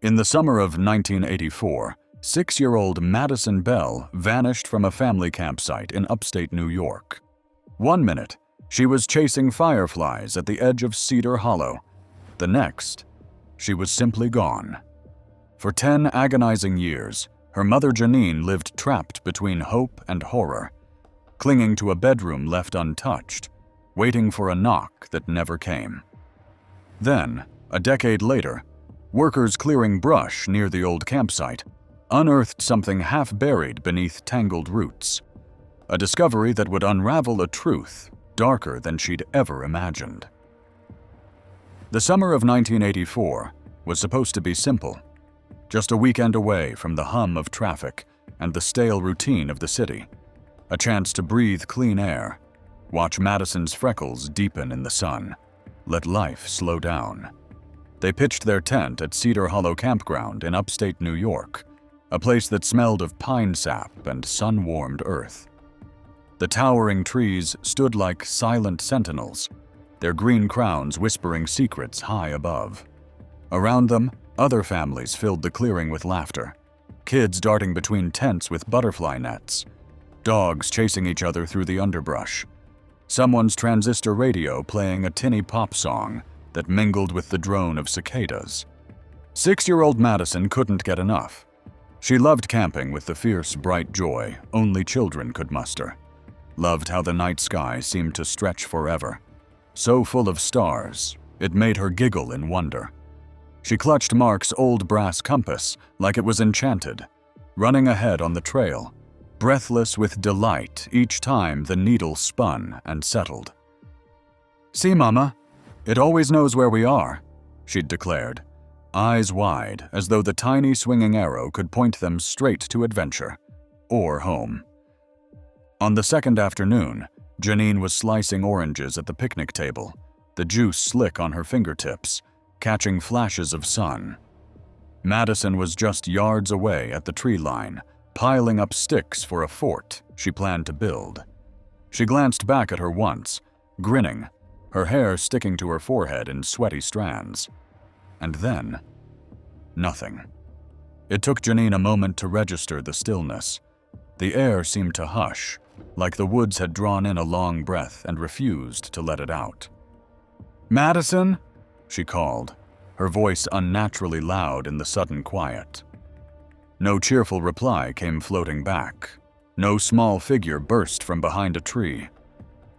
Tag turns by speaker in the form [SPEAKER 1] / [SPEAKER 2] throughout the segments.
[SPEAKER 1] In the summer of 1984, 6-year-old Madison Bell vanished from a family campsite in upstate New York. One minute, she was chasing fireflies at the edge of Cedar Hollow. The next, she was simply gone. For 10 agonizing years, her mother Janine lived trapped between hope and horror, clinging to a bedroom left untouched, waiting for a knock that never came. Then, a decade later, workers clearing brush near the old campsite unearthed something half-buried beneath tangled roots, a discovery that would unravel a truth darker than she'd ever imagined. The summer of 1984 was supposed to be simple, just a weekend away from the hum of traffic and the stale routine of the city, a chance to breathe clean air, watch Madison's freckles deepen in the sun, let life slow down. They pitched their tent at Cedar Hollow Campground in upstate New York, a place that smelled of pine sap and sun-warmed earth. The towering trees stood like silent sentinels, their green crowns whispering secrets high above. Around them, other families filled the clearing with laughter, kids darting between tents with butterfly nets, dogs chasing each other through the underbrush, someone's transistor radio playing a tinny pop song that mingled with the drone of cicadas. 6-year-old Madison couldn't get enough. She loved camping with the fierce, bright joy only children could muster. Loved how the night sky seemed to stretch forever, so full of stars, it made her giggle in wonder. She clutched Mark's old brass compass like it was enchanted, running ahead on the trail, breathless with delight each time the needle spun and settled. "See, Mama, it always knows where we are," she'd declared, eyes wide as though the tiny swinging arrow could point them straight to adventure, or home. On the second afternoon, Janine was slicing oranges at the picnic table, the juice slick on her fingertips, catching flashes of sun. Madison was just yards away at the tree line, piling up sticks for a fort she planned to build. She glanced back at her once, grinning, her hair sticking to her forehead in sweaty strands. And then, nothing. It took Janine a moment to register the stillness. The air seemed to hush, like the woods had drawn in a long breath and refused to let it out. "Madison?" she called, her voice unnaturally loud in the sudden quiet. No cheerful reply came floating back. No small figure burst from behind a tree.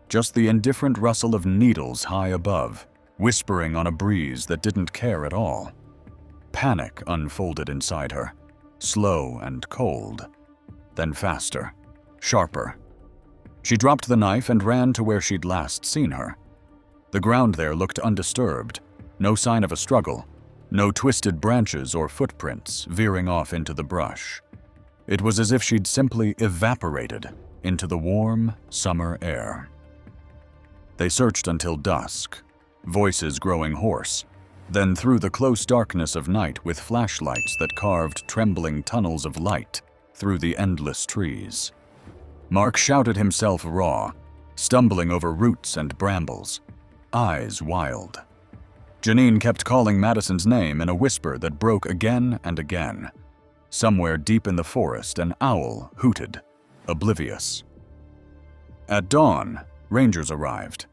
[SPEAKER 1] Just the indifferent rustle of needles high above, whispering on a breeze that didn't care at all. Panic unfolded inside her, slow and cold, then faster, sharper. She dropped the knife and ran to where she'd last seen her. The ground there looked undisturbed, no sign of a struggle, no twisted branches or footprints veering off into the brush. It was as if she'd simply evaporated into the warm summer air. They searched until dusk, voices growing hoarse, then through the close darkness of night with flashlights that carved trembling tunnels of light through the endless trees. Mark shouted himself raw, stumbling over roots and brambles, eyes wild. Janine kept calling Madison's name in a whisper that broke again and again. Somewhere deep in the forest, an owl hooted, oblivious. At dawn, rangers arrived.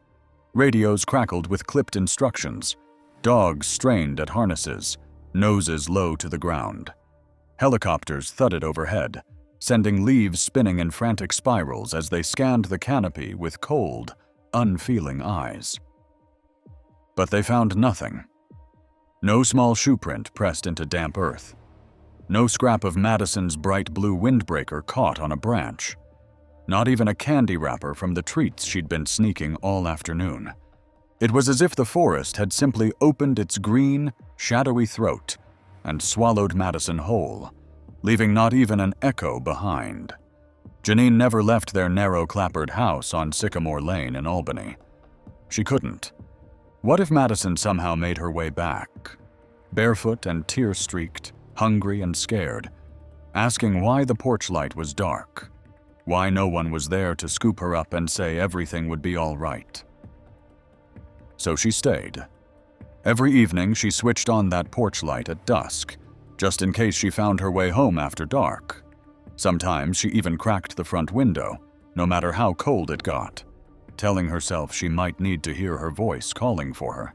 [SPEAKER 1] Radios crackled with clipped instructions. Dogs strained at harnesses, noses low to the ground. Helicopters thudded overhead, sending leaves spinning in frantic spirals as they scanned the canopy with cold, unfeeling eyes. But they found nothing. No small shoeprint pressed into damp earth. No scrap of Madison's bright blue windbreaker caught on a branch. Not even a candy wrapper from the treats she'd been sneaking all afternoon. It was as if the forest had simply opened its green, shadowy throat and swallowed Madison whole, leaving not even an echo behind. Janine never left their narrow clapboard house on Sycamore Lane in Albany. She couldn't. What if Madison somehow made her way back? Barefoot and tear-streaked, hungry and scared, asking why the porch light was dark, why no one was there to scoop her up and say everything would be all right. So she stayed. Every evening she switched on that porch light at dusk, just in case she found her way home after dark. Sometimes she even cracked the front window, no matter how cold it got, telling herself she might need to hear her voice calling for her.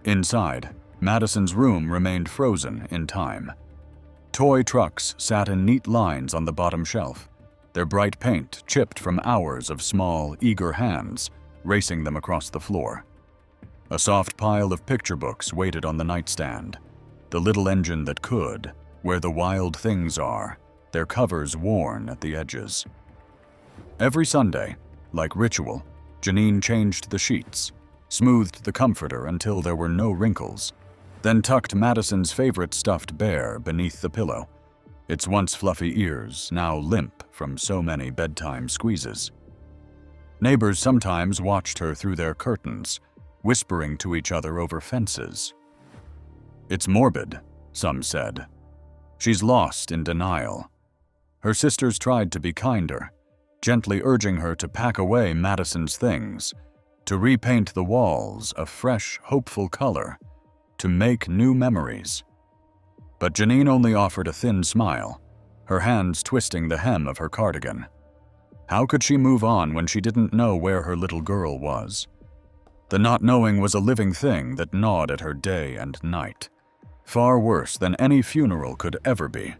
[SPEAKER 1] Inside, Madison's room remained frozen in time. Toy trucks sat in neat lines on the bottom shelf, their bright paint chipped from hours of small, eager hands racing them across the floor. A soft pile of picture books waited on the nightstand, the little engine that could, where the wild things are, their covers worn at the edges. Every Sunday, like ritual, Janine changed the sheets, smoothed the comforter until there were no wrinkles, then tucked Madison's favorite stuffed bear beneath the pillow, its once fluffy ears now limp from so many bedtime squeezes. Neighbors sometimes watched her through their curtains, whispering to each other over fences. "It's morbid," some said. "She's lost in denial." Her sisters tried to be kinder, gently urging her to pack away Madison's things, to repaint the walls a fresh, hopeful color, to make new memories. But Janine only offered a thin smile, her hands twisting the hem of her cardigan. How could she move on when she didn't know where her little girl was? The not knowing was a living thing that gnawed at her day and night, far worse than any funeral could ever be.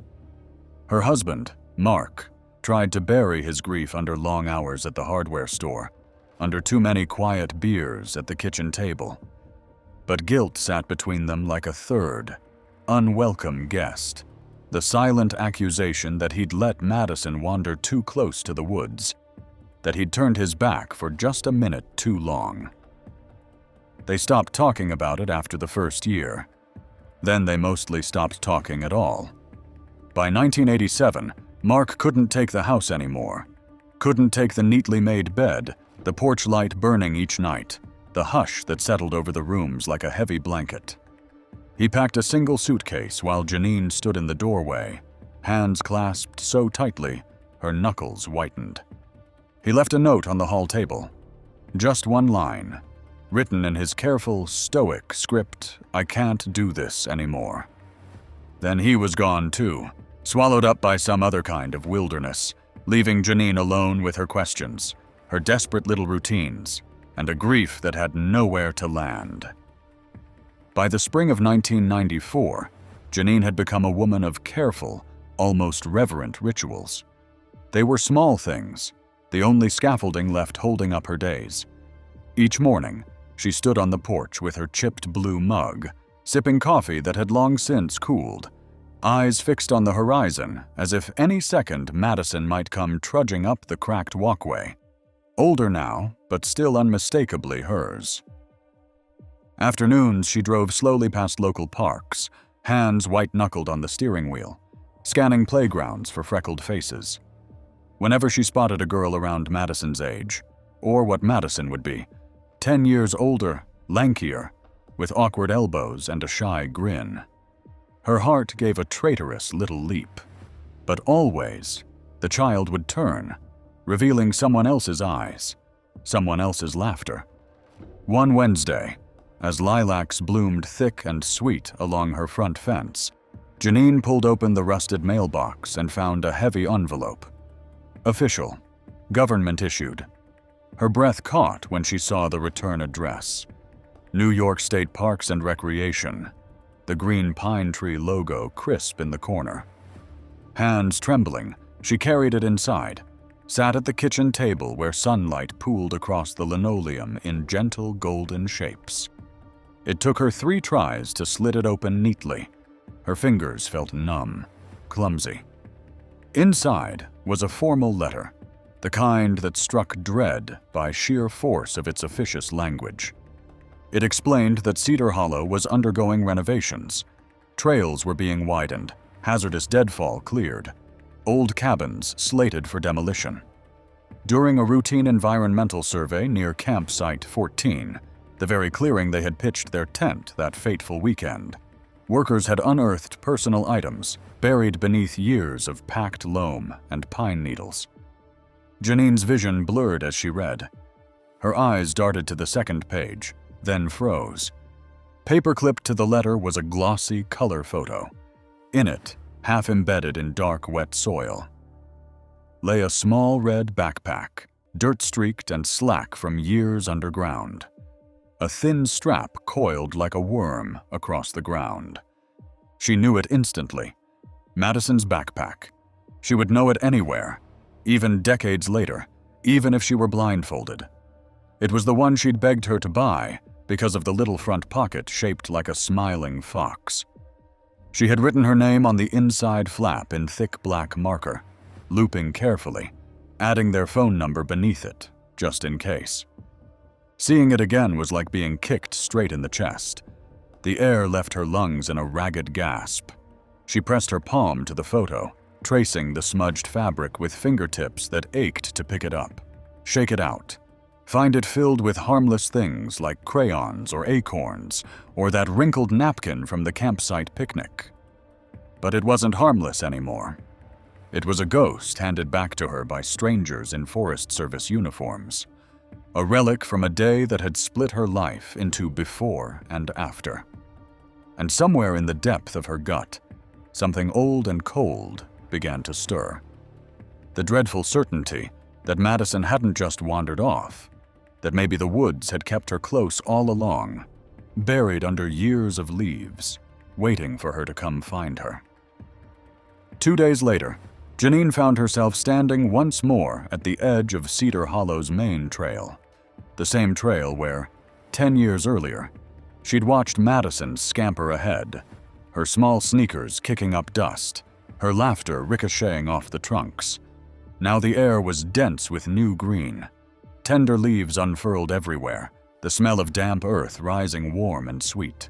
[SPEAKER 1] Her husband, Mark, tried to bury his grief under long hours at the hardware store, under too many quiet beers at the kitchen table. But guilt sat between them like a third, unwelcome guest, the silent accusation that he'd let Madison wander too close to the woods, that he'd turned his back for just a minute too long. They stopped talking about it after the first year. Then they mostly stopped talking at all. By 1987, Mark couldn't take the house anymore, couldn't take the neatly made bed, the porch light burning each night, the hush that settled over the rooms like a heavy blanket. He packed a single suitcase while Janine stood in the doorway, hands clasped so tightly, her knuckles whitened. He left a note on the hall table. Just one line, written in his careful, stoic script, "I can't do this anymore." Then he was gone too, swallowed up by some other kind of wilderness, leaving Janine alone with her questions, her desperate little routines, and a grief that had nowhere to land. By the spring of 1994, Janine had become a woman of careful, almost reverent rituals. They were small things, the only scaffolding left holding up her days. Each morning, she stood on the porch with her chipped blue mug, sipping coffee that had long since cooled, eyes fixed on the horizon as if any second Madison might come trudging up the cracked walkway. Older now, but still unmistakably hers. Afternoons, she drove slowly past local parks, hands white-knuckled on the steering wheel, scanning playgrounds for freckled faces. Whenever she spotted a girl around Madison's age, or what Madison would be, 10 years older, lankier, with awkward elbows and a shy grin, her heart gave a traitorous little leap. But always, the child would turn, revealing someone else's eyes, someone else's laughter. One Wednesday, as lilacs bloomed thick and sweet along her front fence, Janine pulled open the rusted mailbox and found a heavy envelope. Official, government-issued. Her breath caught when she saw the return address. New York State Parks and Recreation, the green pine tree logo crisp in the corner. Hands trembling, she carried it inside, sat at the kitchen table where sunlight pooled across the linoleum in gentle golden shapes. It took her 3 tries to slit it open neatly. Her fingers felt numb, clumsy. Inside was a formal letter, the kind that struck dread by sheer force of its officious language. It explained that Cedar Hollow was undergoing renovations. Trails were being widened, hazardous deadfall cleared, old cabins slated for demolition. During a routine environmental survey near Campsite 14, the very clearing they had pitched their tent that fateful weekend, workers had unearthed personal items buried beneath years of packed loam and pine needles. Janine's vision blurred as she read. Her eyes darted to the second page, then froze. Paperclipped to the letter was a glossy color photo. In it, half embedded in dark, wet soil, lay a small red backpack, dirt-streaked and slack from years underground. A thin strap coiled like a worm across the ground. She knew it instantly. Madison's backpack. She would know it anywhere, even decades later, even if she were blindfolded. It was the one she'd begged her to buy because of the little front pocket shaped like a smiling fox. She had written her name on the inside flap in thick black marker, looping carefully, adding their phone number beneath it, just in case. Seeing it again was like being kicked straight in the chest. The air left her lungs in a ragged gasp. She pressed her palm to the photo, tracing the smudged fabric with fingertips that ached to pick it up, shake it out, find it filled with harmless things like crayons or acorns or that wrinkled napkin from the campsite picnic. But it wasn't harmless anymore. It was a ghost handed back to her by strangers in Forest Service uniforms, a relic from a day that had split her life into before and after. And somewhere in the depth of her gut, something old and cold began to stir. The dreadful certainty that Madison hadn't just wandered off, that maybe the woods had kept her close all along, buried under years of leaves, waiting for her to come find her. 2 days later, Janine found herself standing once more at the edge of Cedar Hollow's main trail, the same trail where, 10 years earlier, she'd watched Madison scamper ahead, her small sneakers kicking up dust, her laughter ricocheting off the trunks. Now the air was dense with new green, tender leaves unfurled everywhere, the smell of damp earth rising warm and sweet.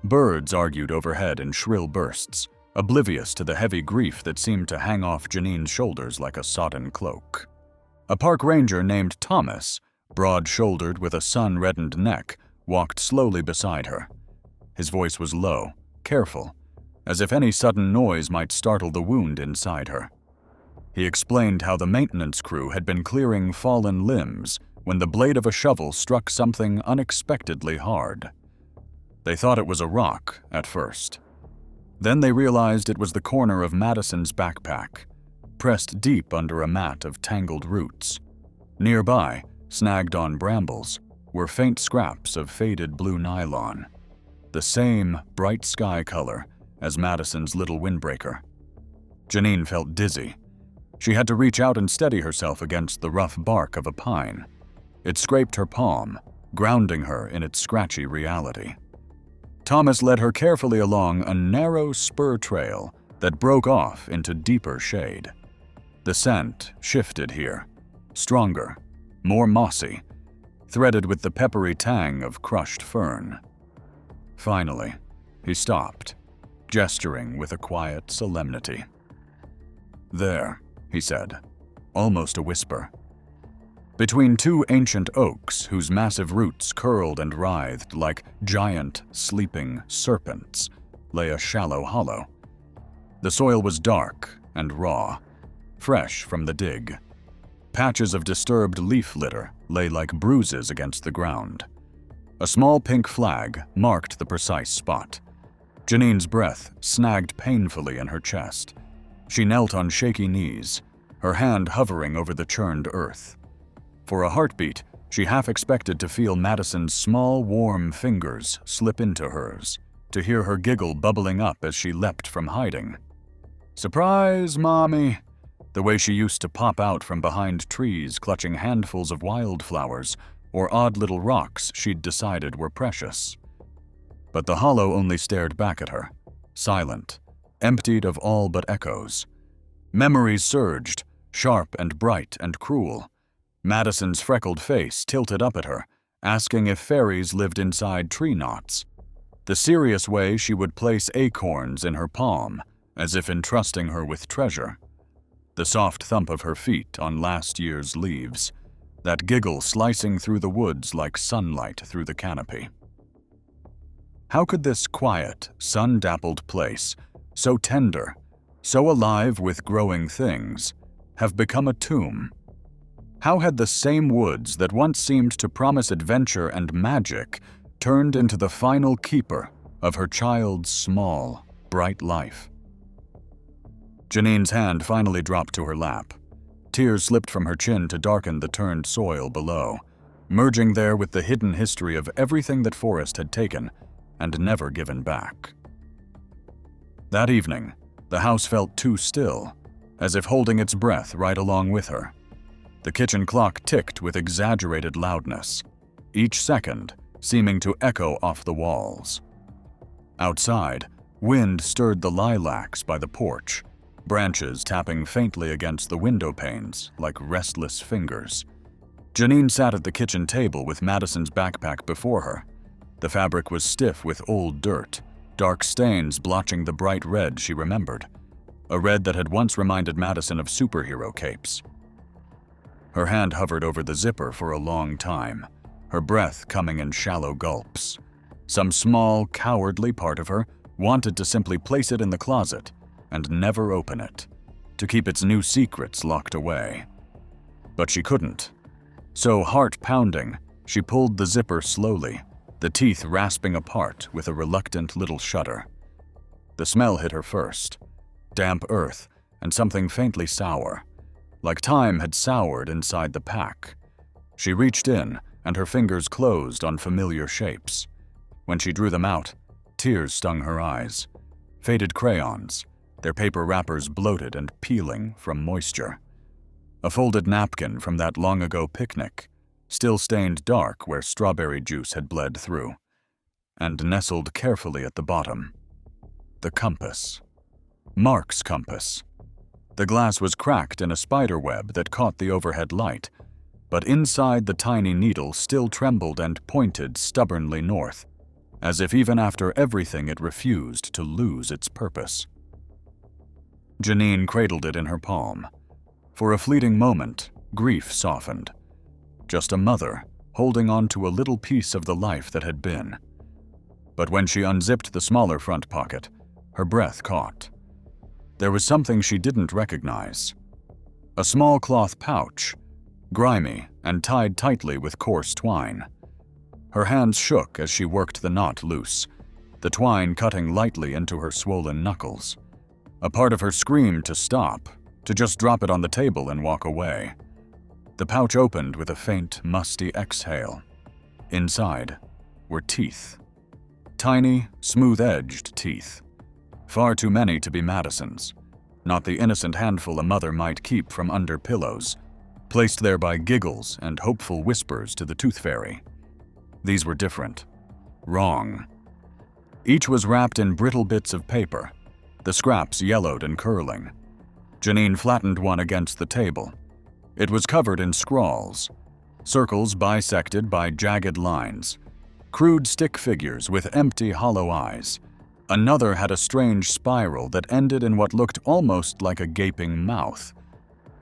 [SPEAKER 1] Birds argued overhead in shrill bursts, oblivious to the heavy grief that seemed to hang off Janine's shoulders like a sodden cloak. A park ranger named Thomas, broad-shouldered with a sun-reddened neck, walked slowly beside her. His voice was low, careful, as if any sudden noise might startle the wound inside her. He explained how the maintenance crew had been clearing fallen limbs when the blade of a shovel struck something unexpectedly hard. They thought it was a rock at first. Then they realized it was the corner of Madison's backpack, pressed deep under a mat of tangled roots. Nearby, snagged on brambles, were faint scraps of faded blue nylon, the same bright sky color as Madison's little windbreaker. Janine felt dizzy. She had to reach out and steady herself against the rough bark of a pine. It scraped her palm, grounding her in its scratchy reality. Thomas led her carefully along a narrow spur trail that broke off into deeper shade. The scent shifted here, stronger, more mossy, threaded with the peppery tang of crushed fern. Finally, he stopped, gesturing with a quiet solemnity. "There," he said, almost a whisper. Between two ancient oaks whose massive roots curled and writhed like giant, sleeping serpents, lay a shallow hollow. The soil was dark and raw, fresh from the dig. Patches of disturbed leaf litter lay like bruises against the ground. A small pink flag marked the precise spot. Janine's breath snagged painfully in her chest. She knelt on shaky knees, her hand hovering over the churned earth. For a heartbeat, she half expected to feel Madison's small, warm fingers slip into hers, to hear her giggle bubbling up as she leapt from hiding. "Surprise, Mommy!" the way she used to pop out from behind trees clutching handfuls of wildflowers or odd little rocks she'd decided were precious. But the hollow only stared back at her, silent, emptied of all but echoes. Memories surged, sharp and bright and cruel. Madison's freckled face tilted up at her, asking if fairies lived inside tree knots. The serious way she would place acorns in her palm, as if entrusting her with treasure. The soft thump of her feet on last year's leaves, that giggle slicing through the woods like sunlight through the canopy. How could this quiet, sun-dappled place, so tender, so alive with growing things, have become a tomb? How had the same woods that once seemed to promise adventure and magic turned into the final keeper of her child's small, bright life. Janine's hand finally dropped to her lap. Tears slipped from her chin to darken the turned soil below, merging there with the hidden history of everything that Forrest had taken and never given back. That evening, the house felt too still, as if holding its breath right along with her. The kitchen clock ticked with exaggerated loudness, each second seeming to echo off the walls. Outside, wind stirred the lilacs by the porch, branches tapping faintly against the window panes like restless fingers. Janine sat at the kitchen table with Madison's backpack before her. The fabric was stiff with old dirt, dark stains blotching the bright red she remembered, a red that had once reminded Madison of superhero capes. Her hand hovered over the zipper for a long time, her breath coming in shallow gulps. Some small, cowardly part of her wanted to simply place it in the closet and never open it, to keep its new secrets locked away. But she couldn't. So, heart-pounding, she pulled the zipper slowly, the teeth rasping apart with a reluctant little shudder. The smell hit her first, damp earth and something faintly sour, like time had soured inside the pack. She reached in, and her fingers closed on familiar shapes. When she drew them out, tears stung her eyes. Faded crayons, their paper wrappers bloated and peeling from moisture. A folded napkin from that long-ago picnic, still stained dark where strawberry juice had bled through. And nestled carefully at the bottom, the compass. Mark's compass. The glass was cracked in a spider web that caught the overhead light, but inside the tiny needle still trembled and pointed stubbornly north, as if even after everything it refused to lose its purpose. Janine cradled it in her palm. For a fleeting moment, grief softened. Just a mother holding on to a little piece of the life that had been. But when she unzipped the smaller front pocket, her breath caught. There was something she didn't recognize. A small cloth pouch, grimy and tied tightly with coarse twine. Her hands shook as she worked the knot loose, the twine cutting lightly into her swollen knuckles. A part of her screamed to stop, to just drop it on the table and walk away. The pouch opened with a faint, musty exhale. Inside were teeth. Tiny, smooth-edged teeth. Far too many to be Madison's. Not the innocent handful a mother might keep from under pillows, placed there by giggles and hopeful whispers to the tooth fairy. These were different. Wrong. Each was wrapped in brittle bits of paper, the scraps yellowed and curling. Janine flattened one against the table. It was covered in scrawls, circles bisected by jagged lines, crude stick figures with empty, hollow eyes. Another had a strange spiral that ended in what looked almost like a gaping mouth.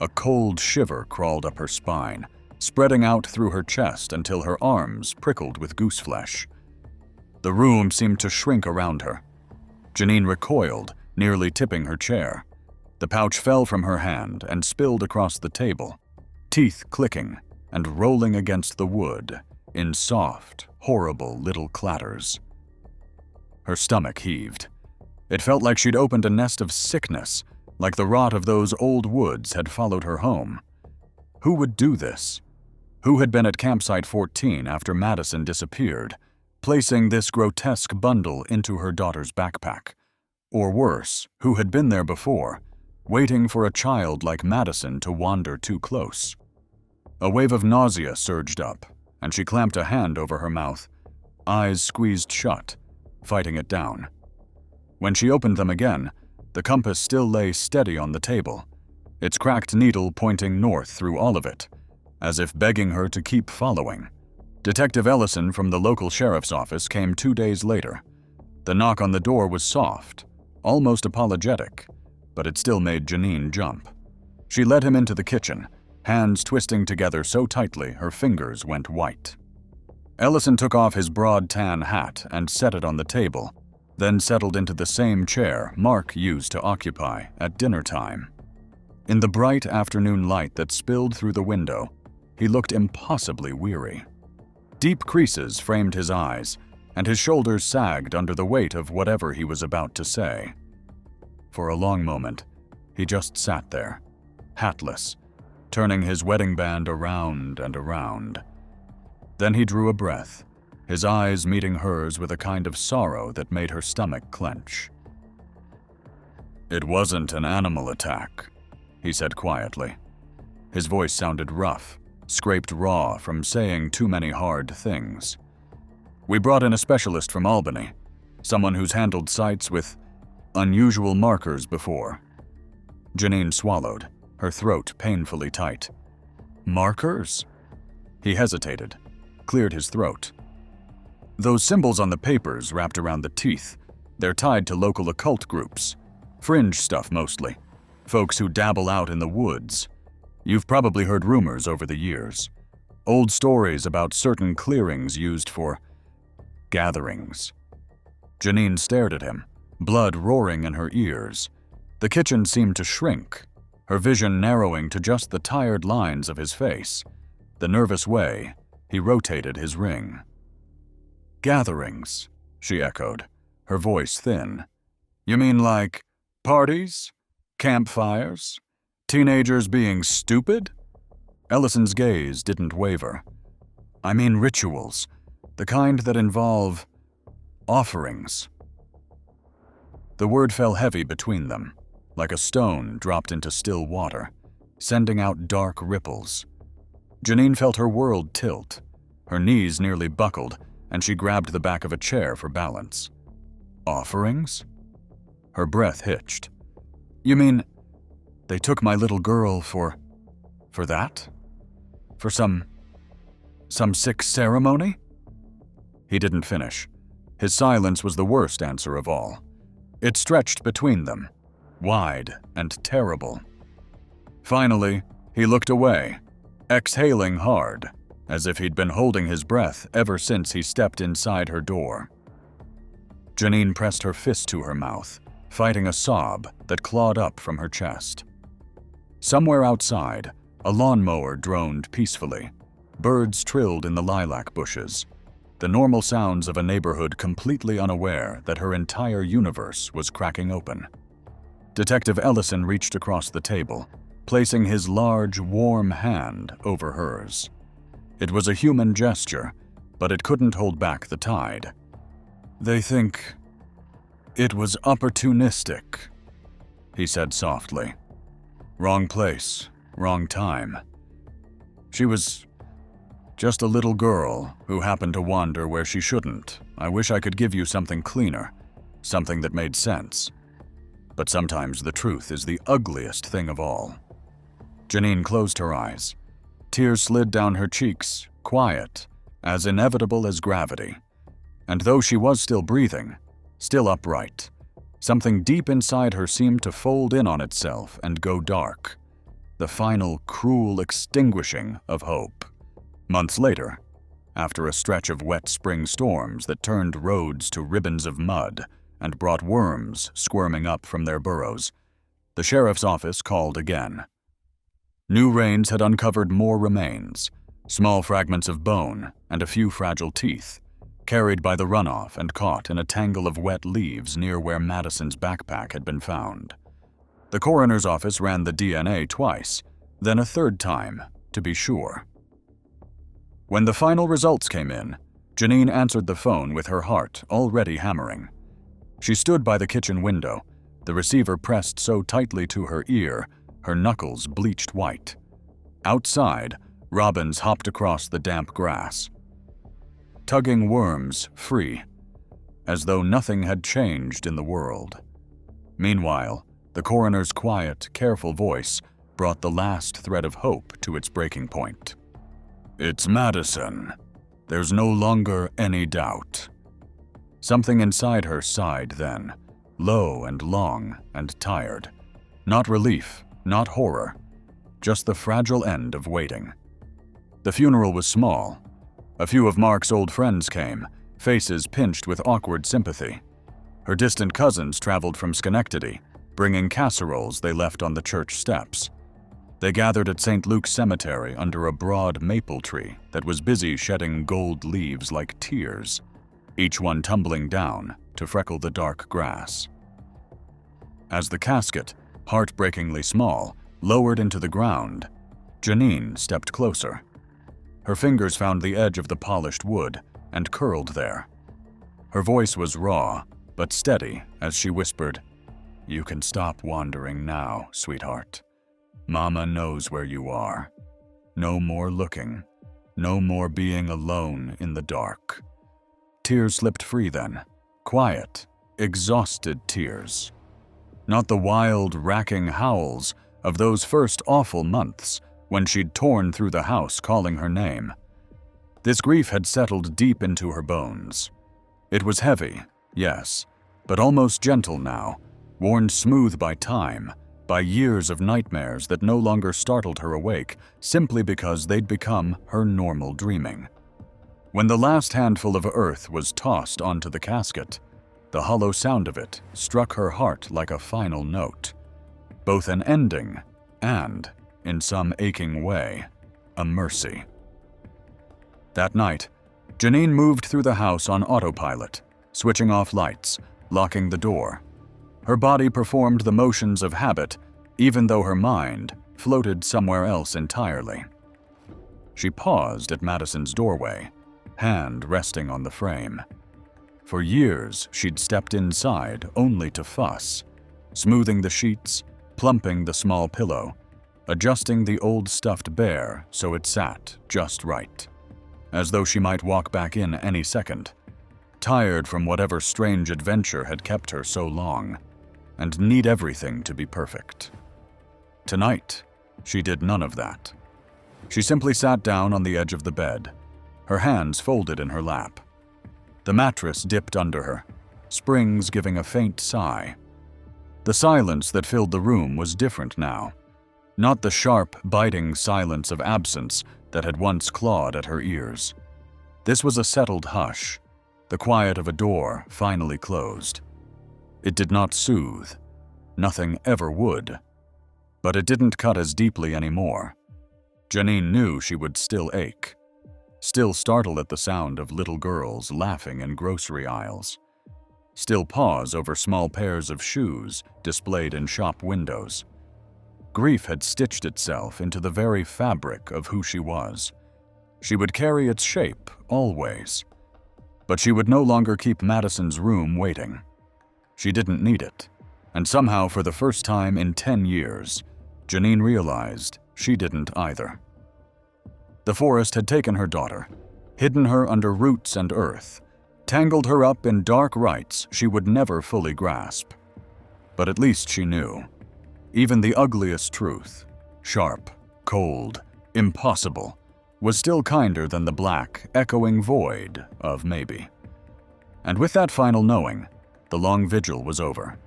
[SPEAKER 1] A cold shiver crawled up her spine, spreading out through her chest until her arms prickled with gooseflesh. The room seemed to shrink around her. Janine recoiled, nearly tipping her chair. The pouch fell from her hand and spilled across the table, teeth clicking and rolling against the wood in soft, horrible little clatters. Her stomach heaved. It felt like she'd opened a nest of sickness, like the rot of those old woods had followed her home. Who would do this? Who had been at campsite 14 after Madison disappeared, placing this grotesque bundle into her daughter's backpack? Or worse, who had been there before, waiting for a child like Madison to wander too close? A wave of nausea surged up, and she clamped a hand over her mouth, eyes squeezed shut, fighting it down. When she opened them again, the compass still lay steady on the table, its cracked needle pointing north through all of it, as if begging her to keep following. Detective Ellison from the local sheriff's office came 2 days later. The knock on the door was soft, almost apologetic, but it still made Janine jump. She led him into the kitchen, hands twisting together so tightly her fingers went white. Ellison took off his broad tan hat and set it on the table, then settled into the same chair Mark used to occupy at dinner time. In the bright afternoon light that spilled through the window, he looked impossibly weary. Deep creases framed his eyes, and his shoulders sagged under the weight of whatever he was about to say. For a long moment, he just sat there, hatless, turning his wedding band around and around. Then he drew a breath, his eyes meeting hers with a kind of sorrow that made her stomach clench. "It wasn't an animal attack," he said quietly. His voice sounded rough, scraped raw from saying too many hard things. "We brought in a specialist from Albany, someone who's handled sites with unusual markers before." Janine swallowed, her throat painfully tight. "Markers?" He hesitated, cleared his throat. "Those symbols on the papers wrapped around the teeth, they're tied to local occult groups. Fringe stuff mostly. Folks who dabble out in the woods. You've probably heard rumors over the years. Old stories about certain clearings used for gatherings." Janine stared at him, blood roaring in her ears. The kitchen seemed to shrink, her vision narrowing to just the tired lines of his face. The nervous way he rotated his ring. "Gatherings," she echoed, her voice thin. "You mean like parties? Campfires? Teenagers being stupid?" Ellison's gaze didn't waver. "I mean rituals, the kind that involve offerings." The word fell heavy between them, like a stone dropped into still water, sending out dark ripples. Janine felt her world tilt. Her knees nearly buckled, and she grabbed the back of a chair for balance. "Offerings?" Her breath hitched. "You mean they took my little girl for that? For some sick ceremony?" He didn't finish. His silence was the worst answer of all. It stretched between them, wide and terrible. Finally, he looked away, exhaling hard, as if he'd been holding his breath ever since he stepped inside her door. Janine pressed her fist to her mouth, fighting a sob that clawed up from her chest. Somewhere outside, a lawnmower droned peacefully. Birds trilled in the lilac bushes, the normal sounds of a neighborhood completely unaware that her entire universe was cracking open. Detective Ellison reached across the table, placing his large, warm hand over hers. It was a human gesture, but it couldn't hold back the tide. "They think it was opportunistic," he said softly. "Wrong place, wrong time. She was just a little girl who happened to wander where she shouldn't. I wish I could give you something cleaner, something that made sense. But sometimes the truth is the ugliest thing of all." Janine closed her eyes. Tears slid down her cheeks, quiet, as inevitable as gravity. And though she was still breathing, still upright, something deep inside her seemed to fold in on itself and go dark. The final, cruel extinguishing of hope. Months later, after a stretch of wet spring storms that turned roads to ribbons of mud and brought worms squirming up from their burrows, the sheriff's office called again. New rains had uncovered more remains, small fragments of bone and a few fragile teeth, carried by the runoff and caught in a tangle of wet leaves near where Madison's backpack had been found. The coroner's office ran the DNA twice, then a third time, to be sure. When the final results came in, Janine answered the phone with her heart already hammering. She stood by the kitchen window, the receiver pressed so tightly to her ear, her knuckles bleached white. Outside, robins hopped across the damp grass, tugging worms free, as though nothing had changed in the world. Meanwhile, the coroner's quiet, careful voice brought the last thread of hope to its breaking point. "It's Madison. There's no longer any doubt." Something inside her sighed then, low and long and tired. Not relief, not horror, just the fragile end of waiting. The funeral was small. A few of Mark's old friends came, faces pinched with awkward sympathy. Her distant cousins traveled from Schenectady, bringing casseroles they left on the church steps. They gathered at St. Luke's Cemetery under a broad maple tree that was busy shedding gold leaves like tears. each one tumbling down to freckle the dark grass. As the casket, heartbreakingly small, lowered into the ground, Janine stepped closer. Her fingers found the edge of the polished wood and curled there. Her voice was raw, but steady as she whispered, "You can stop wandering now, sweetheart. Mama knows where you are. No more looking. No more being alone in the dark." Tears slipped free then. Quiet, exhausted tears. Not the wild, racking howls of those first awful months when she'd torn through the house calling her name. This grief had settled deep into her bones. It was heavy, yes, but almost gentle now, worn smooth by time, by years of nightmares that no longer startled her awake simply because they'd become her normal dreaming. When the last handful of earth was tossed onto the casket, the hollow sound of it struck her heart like a final note. Both an ending and, in some aching way, a mercy. That night, Janine moved through the house on autopilot, switching off lights, locking the door. Her body performed the motions of habit, even though her mind floated somewhere else entirely. She paused at Madison's doorway, hand resting on the frame. For years, she'd stepped inside only to fuss, smoothing the sheets, plumping the small pillow, adjusting the old stuffed bear so it sat just right, as though she might walk back in any second, tired from whatever strange adventure had kept her so long, and need everything to be perfect. Tonight, she did none of that. She simply sat down on the edge of the bed, her hands folded in her lap. The mattress dipped under her, springs giving a faint sigh. The silence that filled the room was different now, not the sharp, biting silence of absence that had once clawed at her ears. This was a settled hush, the quiet of a door finally closed. It did not soothe. Nothing ever would. But it didn't cut as deeply anymore. Janine knew she would still ache, still startle at the sound of little girls laughing in grocery aisles, still pause over small pairs of shoes displayed in shop windows. Grief had stitched itself into the very fabric of who she was. She would carry its shape always. But she would no longer keep Madison's room waiting. She didn't need it, and somehow for the first time in 10 years, Janine realized she didn't either. The forest had taken her daughter, hidden her under roots and earth, tangled her up in dark rites she would never fully grasp. But at least she knew. Even the ugliest truth, sharp, cold, impossible, was still kinder than the black, echoing void of maybe. And with that final knowing, the long vigil was over.